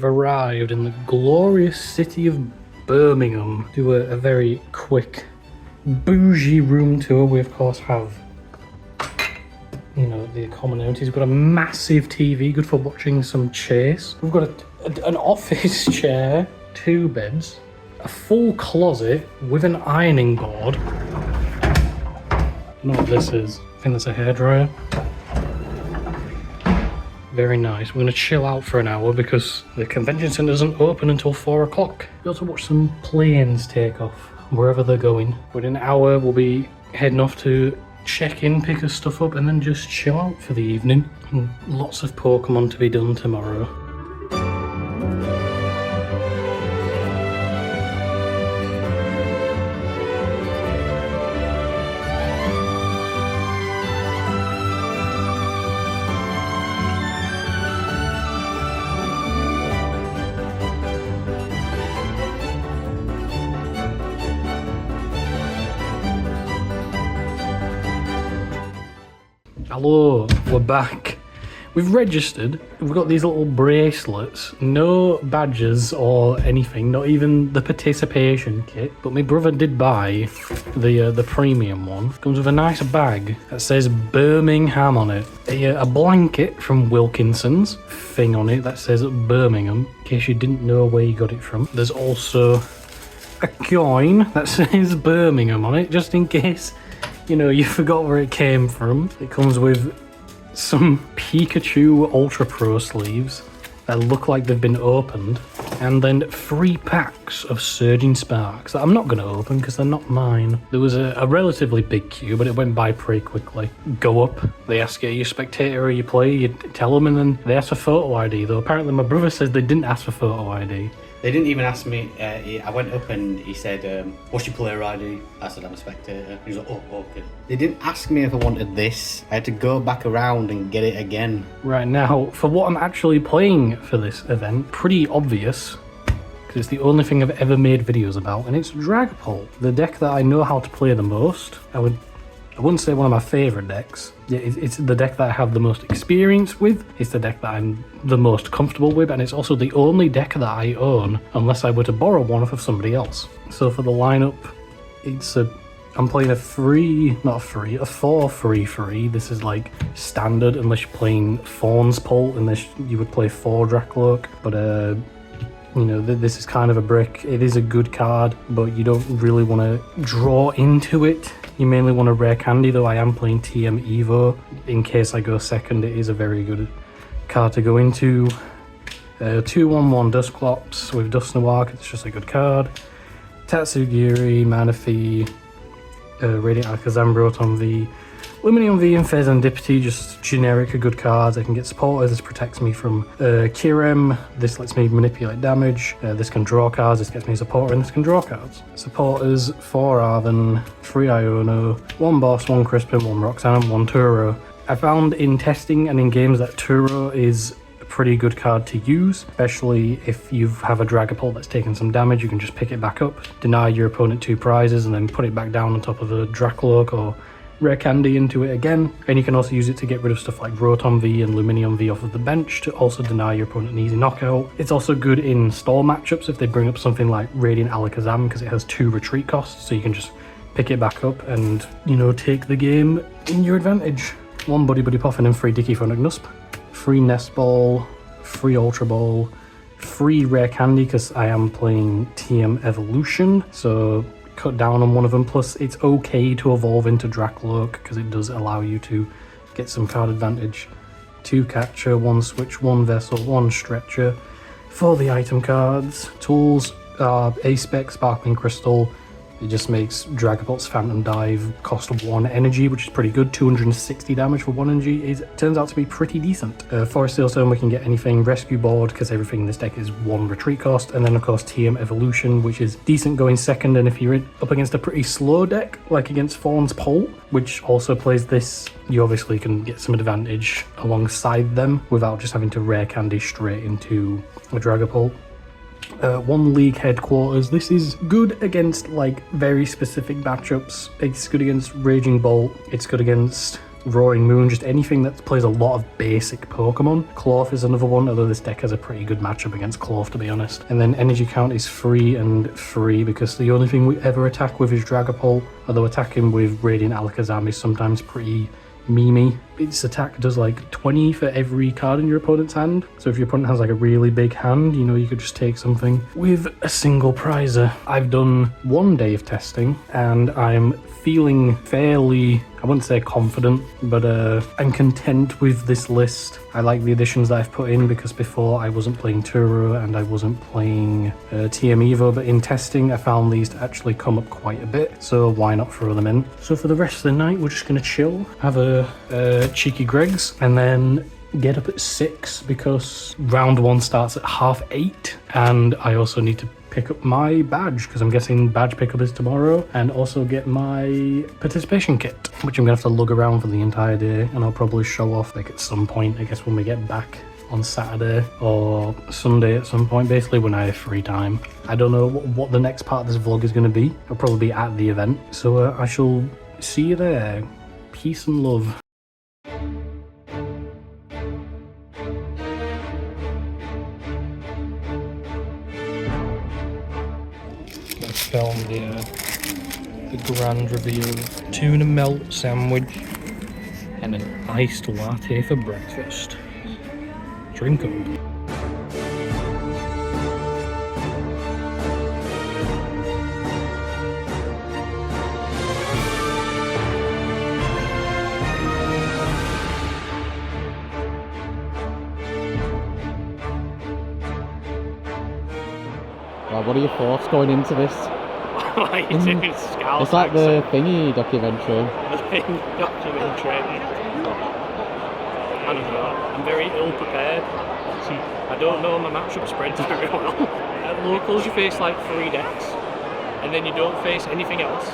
arrived in the glorious city of Birmingham. Do a very quick bougie room tour. We of course have, you know, the common amenities. We've got a massive TV, good for watching some chase. We've got an office chair, 2 beds, a full closet with an ironing board. I don't know what this is. I think that's a hairdryer. Very nice. We're going to chill out for an hour because the convention centre doesn't open until 4 o'clock. We'll also watch some planes take off wherever they're going. Within an hour, we'll be heading off to check in, pick our stuff up, and then just chill out for the evening. And lots of Pokemon to be done tomorrow. Hello, we're back. We've registered, we've got these little bracelets, no badges or anything, not even the participation kit, but my brother did buy the premium one. Comes with a nice bag that says Birmingham on it. A blanket from Wilkinson's, thing on it that says Birmingham, in case you didn't know where you got it from. There's also a coin that says Birmingham on it, just in case, you know, you forgot where it came from. It comes with some Pikachu Ultra Pro sleeves that look like they've been opened, and then 3 packs of Surging Sparks that I'm not going to open because they're not mine. There was a relatively big queue, but it went by pretty quickly. Go up, they ask you, are you a spectator or you play, you tell them, and then they ask for photo ID, though apparently my brother says they didn't ask for photo ID. They didn't even ask me. I went up and he said, what's your player ID? I said, I'm a spectator. He was like, oh, okay. They didn't ask me if I wanted this. I had to go back around and get it again. Right, now, for what I'm actually playing for this event, pretty obvious, because it's the only thing I've ever made videos about, and it's Dragapult, the deck that I know how to play the most. I wouldn't say one of my favourite decks. Yeah, it's the deck that I have the most experience with. It's the deck that I'm the most comfortable with, and it's also the only deck that I own unless I were to borrow one off of somebody else. So for the lineup, I'm playing a 4-3-3. This is like standard unless you're playing Fawn's Pult, unless you would play 4 Dracloak. But you know, this is kind of a brick. It is a good card, but you don't really want to draw into it. You mainly want a rare candy, though I am playing TM Evo. In case I go second, it is a very good card to go into. 2/1/1 Dusclops with Dusknoir, it's just a good card. Tatsugiri, Manaphy, Radiant Alakazam, Rotom V, Lumineon V and Serendipity, just generic good cards. I can get supporters, this protects me from Kirem, this lets me manipulate damage, this can draw cards, this gets me a supporter, and this can draw cards. Supporters, 4 Arven, 3 Iono, 1 Boss, 1 Crispin, 1 Roxanne, and 1 Turo. I found in testing and in games that Turo is a pretty good card to use, especially if you have a Dragapult that's taken some damage. You can just pick it back up, deny your opponent 2 prizes, and then put it back down on top of a Dracloak or rare candy into it again. And you can also use it to get rid of stuff like Rotom V and Lumineon V off of the bench to also deny your opponent an easy knockout. It's also good in stall matchups if they bring up something like Radiant Alakazam, because it has 2 retreat costs, so you can just pick it back up and, you know, take the game in your advantage. 1 Buddy Puffin and 3 Dicky Phonognosp, 3 Nest Ball, 3 Ultra Ball, 3 rare candy because I am playing TM Evolution, so cut down on one of them. Plus it's okay to evolve into Dracloak because it does allow you to get some card advantage. 2 Catcher, 1 Switch, 1 Vessel, 1 Stretcher. For the item cards, tools are A-Spec, Sparkling Crystal. It just makes Dragapult's Phantom Dive cost 1 energy, which is pretty good. 260 damage for 1 energy turns out to be pretty decent. Forest Hailstone, we can get anything. Rescue Board, because everything in this deck is 1 retreat cost. And then of course TM Evolution, which is decent going second. And if you're up against a pretty slow deck, like against Fawn's Pult, which also plays this, you obviously can get some advantage alongside them without just having to rare candy straight into a Dragapult. 1 League Headquarters. This is good against like very specific matchups. It's good against Raging Bolt. It's good against Roaring Moon, just anything that plays a lot of basic Pokemon. Cloth is another one, although this deck has a pretty good matchup against Cloth, to be honest. And then energy count is 3 and 3 because the only thing we ever attack with is Dragapult, although attacking with Radiant Alakazam is sometimes pretty memey. Its attack does like 20 for every card in your opponent's hand, so if your opponent has like a really big hand, you know, you could just take something with a single prizer. I've done 1 day of testing and I'm feeling fairly, I wouldn't say confident, but I'm content with this list. I like the additions that I've put in because before I wasn't playing Turo and I wasn't playing TM Evo, but in testing I found these to actually come up quite a bit, so why not throw them in? So for the rest of the night we're just going to chill, have a cheeky Greg's, and then get up at 6 because round 1 starts at 8:30, and I also need to pick up my badge because I'm guessing badge pickup is tomorrow, and also get my participation kit, which I'm gonna have to lug around for the entire day, and I'll probably show off like at some point, I guess when we get back on Saturday or Sunday at some point, basically when I have free time. I don't know what the next part of this vlog is going to be. I'll probably be at the event, so I shall see you there. Peace and love. Film the grand reveal of tuna melt sandwich and an iced latte for breakfast. Drink up. What are your thoughts going into this? It's like the thingy documentary. The thingy documentary. I don't know. I'm very ill prepared. See, I don't know my matchup spreads very well. At locals you face like 3 decks, and then you don't face anything else.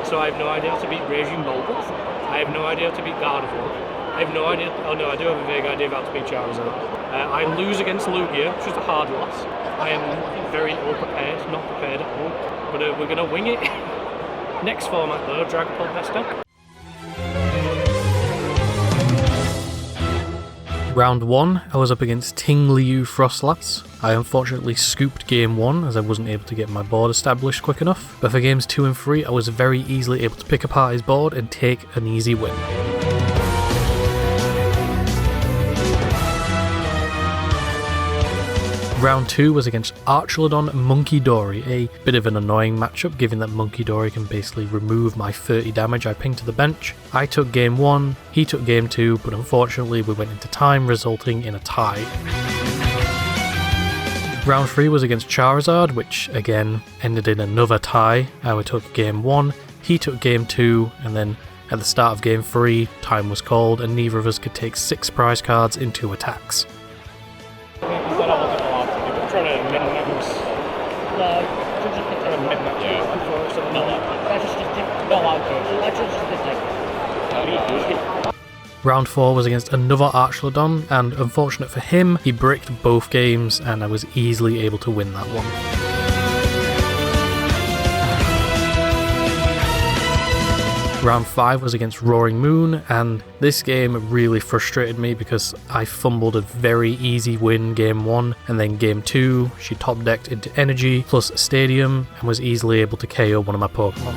So I have no idea how to beat Regime Bulbous. I have no idea how to beat Gardevoir. I have no idea. Oh no, I do have a vague idea of how to beat Charizard. I lose against Lugia, which is a hard loss. I am very ill prepared, not prepared at all. But we're gonna wing it. Next format though, Dragapult best deck. Round 1, I was up against Ting Liu Frostlats. I unfortunately scooped game 1 as I wasn't able to get my board established quick enough. But for games 2 and 3, I was very easily able to pick apart his board and take an easy win. Round 2 was against Archelodon Munkidori, a bit of an annoying matchup given that Munkidori can basically remove my 30 damage I ping to the bench. I took game 1, he took game 2, but unfortunately we went into time, resulting in a tie. Round 3 was against Charizard, which again ended in another tie. I took game 1, he took game 2, and then at the start of game 3, time was called and neither of us could take 6 prize cards in 2 attacks. Round 4 was against another Archelodon, and unfortunate for him, he bricked both games and I was easily able to win that one. Round 5 was against Roaring Moon, and this game really frustrated me because I fumbled a very easy win game 1, and then game 2 she top decked into Energy plus Stadium and was easily able to KO one of my Pokemon.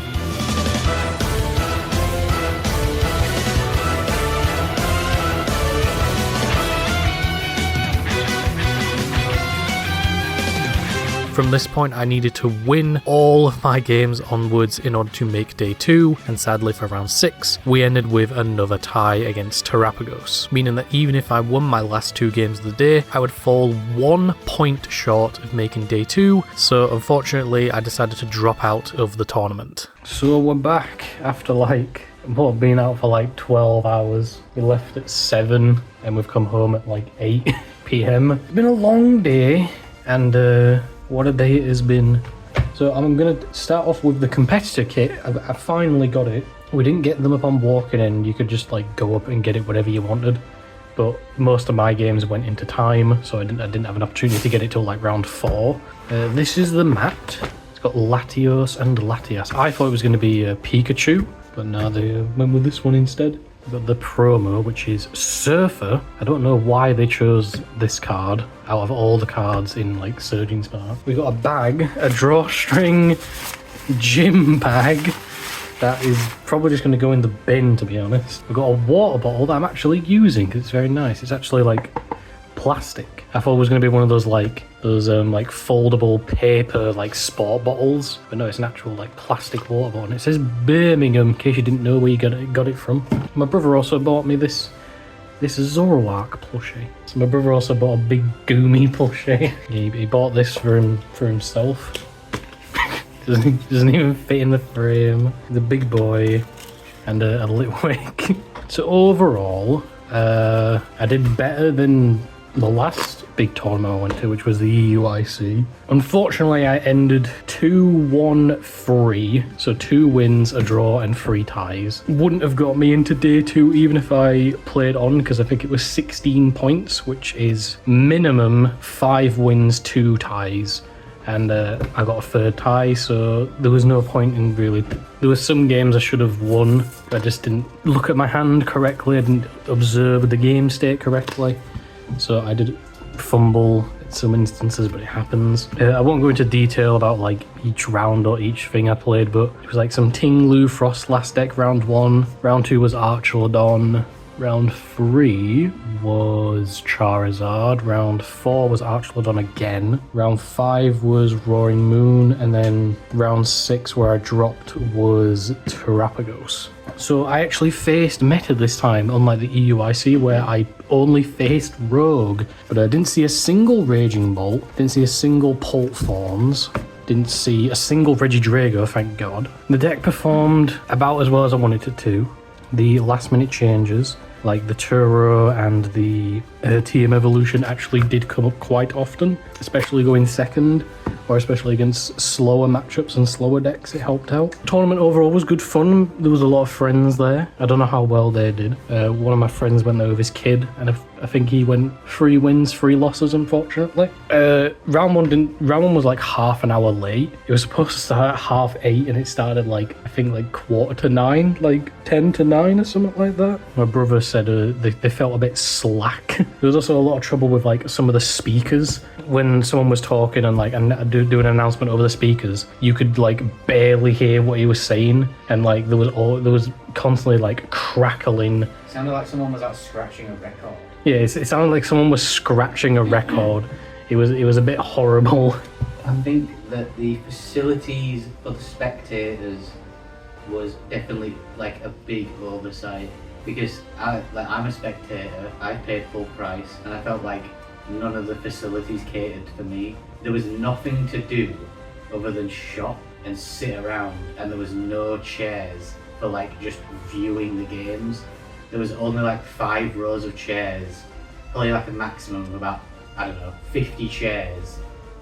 From this point I needed to win all of my games onwards in order to make day 2, and sadly for round 6 we ended with another tie against Terrapagos, meaning that even if I won my last 2 games of the day I would fall 1 point short of making day 2, so unfortunately I decided to drop out of the tournament. So we're back after being out for 12 hours. We left at 7 and we've come home at 8 PM. It's been a long day, and what a day it has been. So I'm going to start off with the competitor kit. I finally got it. We didn't get them upon walking in. You could just go up and get it whatever you wanted. But most of my games went into time, so I didn't have an opportunity to get it till round 4. This is the mat. It's got Latios and Latias. I thought it was going to be a Pikachu, but no, they went with this one instead. We've got the promo, which is Surfer. I don't know why they chose this card out of all the cards in like Surging Spark. We've got a bag, a drawstring gym bag. That is probably just going to go in the bin, to be honest. We've got a water bottle that I'm actually using because it's very nice. It's actually like plastic. I thought it was going to be one of those like foldable paper like sport bottles, but no, it's an actual like plastic water bottle. And it says Birmingham, in case you didn't know where you got it from. My brother also bought me this Zoroark plushie. So my brother also bought a big Goomy plushie. He bought this for himself. Doesn't even fit in the frame. He's a big boy and a Litwick. So overall, I did better than the last big tournament I went to, which was the EUIC. Unfortunately, I ended 2-1-3, so 2 wins, a draw, and 3 ties. Wouldn't have got me into day 2 even if I played on, because I think it was 16 points, which is minimum 5 wins, 2 ties. And I got a 3rd tie, so there was no point in really... There were some games I should have won. I just didn't look at my hand correctly, I didn't observe the game state correctly. So I did fumble in some instances, but it happens. I won't go into detail about like each round or each thing I played, but it was like some Tinglu Frost last deck round 1. Round 2 was Archelodon. Round 3 was Charizard. Round 4 was Archelodon again. Round 5 was Roaring Moon. And then round 6 where I dropped was Terrapagos. So I actually faced Meta this time, unlike the EUIC where I only faced Rogue. But I didn't see a single Raging Bolt, didn't see a single Pult Thorns, didn't see a single Regidrago, thank God. The deck performed about as well as I wanted it to. The last minute changes, like the Turo and the TM Evolution actually did come up quite often, especially going second, or especially against slower matchups and slower decks, it helped out. Tournament overall was good fun. There was a lot of friends there. I don't know how well they did. One of my friends went there with his kid, and I think he went 3 wins, 3 losses, unfortunately. Round one was like half an hour late. It was supposed to start at 8:30, and it started like, I think like 8:45, like 10 to 9 or something like that. My brother said they felt a bit slack. There was also a lot of trouble with like some of the speakers. When someone was talking and like do an announcement over the speakers, you could like barely hear what he was saying, and like there was constantly like crackling. It sounded like someone was out scratching a record. Yeah, it sounded like someone was scratching a record. It was a bit horrible. I think that the facilities for the spectators was definitely like a big oversight, because I'm a spectator. I paid full price, and I felt like none of the facilities catered for me. There was nothing to do other than shop and sit around, and there was no chairs for like just viewing the games. There was only like 5 rows of chairs, probably like a maximum of about, I don't know, 50 chairs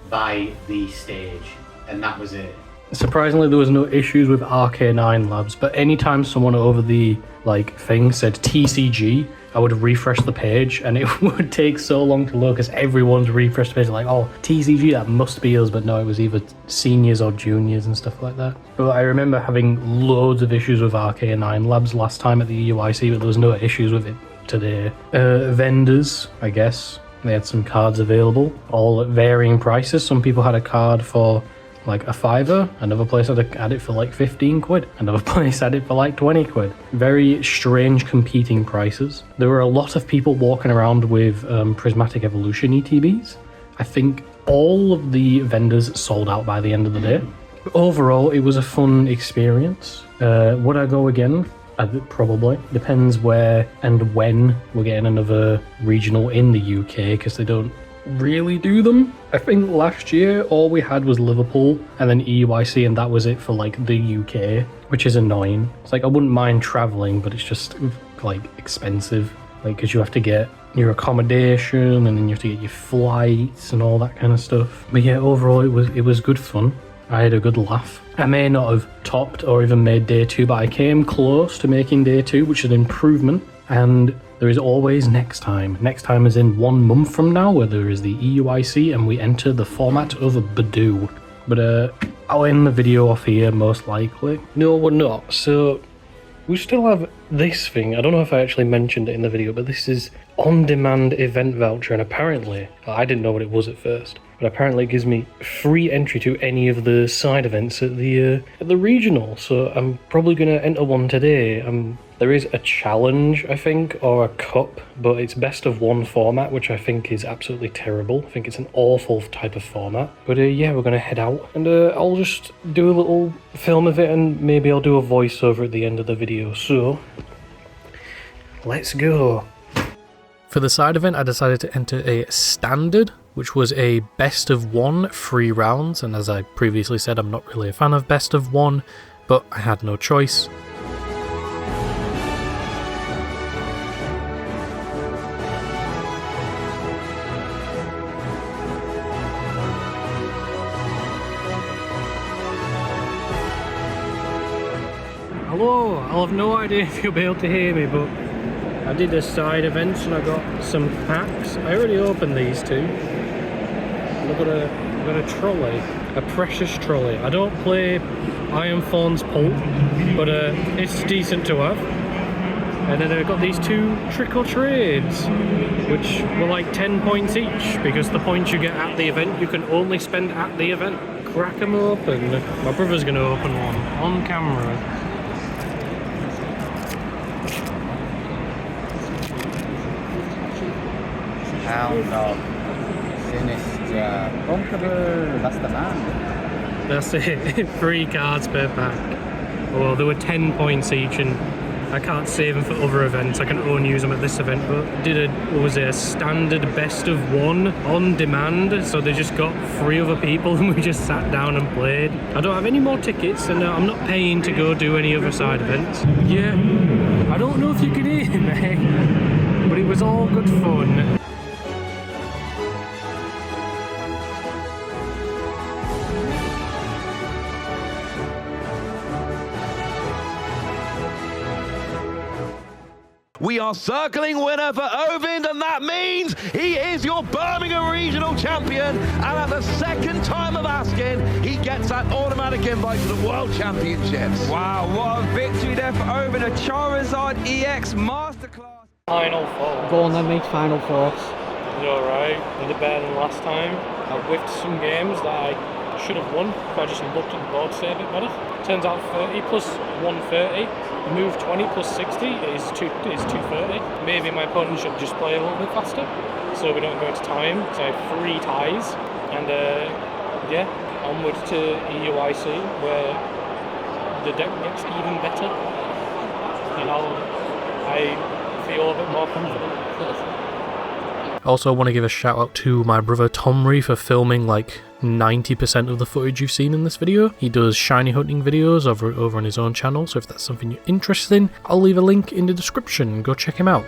by the stage, and that was it. Surprisingly, there was no issues with RK9 Labs, but anytime someone over the like thing said TCG, I would refresh the page, and it would take so long to load because everyone's refreshed the page like, oh, TCG, that must be us, but no, it was either seniors or juniors and stuff like that. But I remember having loads of issues with RK9 Labs last time at the EUIC, but there was no issues with it today. Vendors, I guess, they had some cards available, all at varying prices. Some people had a card for like a $5, another place had it for like 15 quid, another place had it for like 20 quid. Very strange competing prices. There were a lot of people walking around with Prismatic Evolution ETBs. I think all of the vendors sold out by the end of the day. But overall, it was a fun experience. Would I go again? Probably. Depends where and when we're getting another regional in the UK, because they don't really do them. I think last year all we had was Liverpool and then EUIC, and that was it for like the UK, which is annoying. It's like I wouldn't mind traveling, but it's just like expensive, like because you have to get your accommodation and then you have to get your flights and all that kind of stuff. But yeah, overall it was good fun. I had a good laugh. I may not have topped or even made day 2, but I came close to making day 2, which is an improvement. And there is always next time. Next time is in 1 month from now, where there is the EUIC and we enter the format of Badoo. But I'll end the video off here, most likely. No, we're not. So we still have this thing. I don't know if I actually mentioned it in the video, but this is on-demand event voucher, and apparently, I didn't know what it was at first, but apparently it gives me free entry to any of the side events at the regional, so I'm probably going to enter one today. There is a challenge, I think, or a cup, but it's best of one format, which I think is absolutely terrible. I think it's an awful type of format. But yeah, we're going to head out, and I'll just do a little film of it, and maybe I'll do a voiceover at the end of the video. So, let's go. For the side event, I decided to enter a standard, which was a best of one 3 rounds, and as I previously said, I'm not really a fan of best of one, but I had no choice. Hello, I'll have no idea if you'll be able to hear me, but I did a side event and I got some packs. I already opened these two. I've got a trolley, a precious trolley. I don't play Iron Thorns Pulp, but it's decent to have. And then I got these 2 trick or trades, which were like 10 points each, because the points you get at the event you can only spend at the event. Crack them open. My brother's gonna open one on camera. Hound Dog, Sinister, Bunkaboo, that's the man. That's it, 3 cards per pack. Well, there were 10 points each, and I can't save them for other events. I can only use them at this event, but what was it, a standard best of one on demand, so they just got 3 other people and we just sat down and played. I don't have any more tickets, and I'm not paying to go do any other side events. Yeah, I don't know if you could hear me, but it was all good fun. We are circling winner for Ovind, and that means he is your Birmingham Regional Champion, and at the second time of asking, he gets that automatic invite to the World Championships. Wow, what a victory there for Ovind, a Charizard EX Masterclass. Final four. Go on then, mate, final thoughts. Alright, a bit better than last time. I whiffed some games that I should have won if I just looked at the board to say a bit better. Turns out 30 plus 130, move 20 plus 60 is 230. Maybe my opponent should just play a little bit faster, so we don't go into time. So I have 3 ties, and yeah, onward to EUIC, where the deck gets even better. You know, I feel a bit more confident. Also, want to give a shout out to my brother Tomry for filming like 90% of the footage you've seen in this video. He does shiny hunting videos over on his own channel, so if that's something you're interested in, I'll leave a link in the description. Go check him out.